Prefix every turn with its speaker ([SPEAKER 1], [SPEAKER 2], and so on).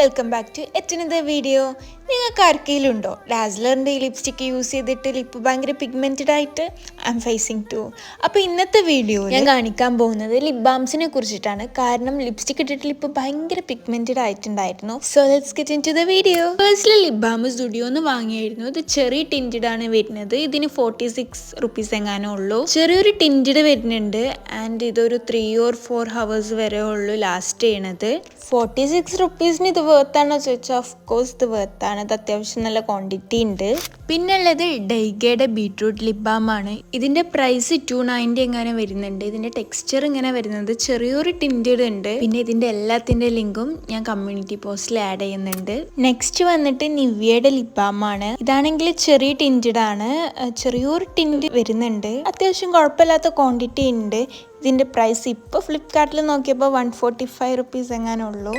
[SPEAKER 1] Welcome back to another video. നിങ്ങൾക്ക് ആർക്കെങ്കിലും ഉണ്ടോ ഡാസ്ലറിൻ്റെ ഈ ലിപ്സ്റ്റിക്ക് യൂസ് ചെയ്തിട്ട് ലിപ്പ് ഭയങ്കര പിഗ്മെൻറ്റഡ് ആയിട്ട്? I am facing too. അപ്പോൾ ഇന്നത്തെ വീഡിയോ ഞാൻ കാണിക്കാൻ പോകുന്നത് ലിപ് ബാംസിനെ കുറിച്ചിട്ടാണ്. കാരണം ലിപ്സ്റ്റിക് ഇട്ടിട്ട് ലിപ്പ് ഭയങ്കര പിഗ്മെൻറ്റഡ് ആയിട്ടുണ്ടായിരുന്നു. So let's get into the video. ഫേഴ്സ്റ്റിൽ ലിപ് ബാം സ്റ്റുഡിയോന്ന് വാങ്ങിയായിരുന്നു. ഇത് ചെറി ടിൻറ്റഡ് ആണ് വരുന്നത്. ഇതിന് 46 റുപ്പീസ് എങ്ങാനോ ഉള്ളൂ. ചെറിയൊരു ടിൻറ്റഡ് വരുന്നുണ്ട്. ആൻഡ് ഇതൊരു 3 or 4 hours വരെ ഉള്ളൂ ലാസ്റ്റ് ചെയ്യണത്. 46 റുപ്പീസിന് ഇത് വേർത്താണോ ചോദിച്ചാൽ ഓഫ് കോഴ്സ് ഇത് വേർത്താണ്. ഇത് അത്യാവശ്യം നല്ല ക്വാണ്ടിറ്റി ഉണ്ട്. പിന്നെ ഉള്ളത് ഡൈഗയുടെ ബീട്രൂട്ട് ലിപ് ബാം ആണ്. ഇതിന്റെ പ്രൈസ് 290 എങ്ങനെ വരുന്നുണ്ട്. ഇതിന്റെ ടെക്സ്ചർ ഇങ്ങനെ വരുന്നത് ചെറിയൊരു ടിൻറ്റഡ് ഉണ്ട്. പിന്നെ ഇതിന്റെ എല്ലാത്തിന്റെ ലിങ്കും ഞാൻ കമ്മ്യൂണിറ്റി പോസ്റ്റിൽ ആഡ് ചെയ്യുന്നുണ്ട്. നെക്സ്റ്റ് വന്നിട്ട് നിവിയയുടെ ലിപ് ബാം ആണ്. ഇതാണെങ്കിൽ ചെറിയ ടിൻറ്റഡ് ആണ്. ചെറിയൊരു ടിൻറ്റ് വരുന്നുണ്ട്. അത്യാവശ്യം കുഴപ്പമില്ലാത്ത ക്വാണ്ടിറ്റി ഉണ്ട്. ഇതിൻ്റെ പ്രൈസ് ഇപ്പോൾ ഫ്ലിപ്കാർട്ടിൽ നോക്കിയപ്പോൾ 145 റുപ്പീസ് എങ്ങാനും ഉള്ളൂ.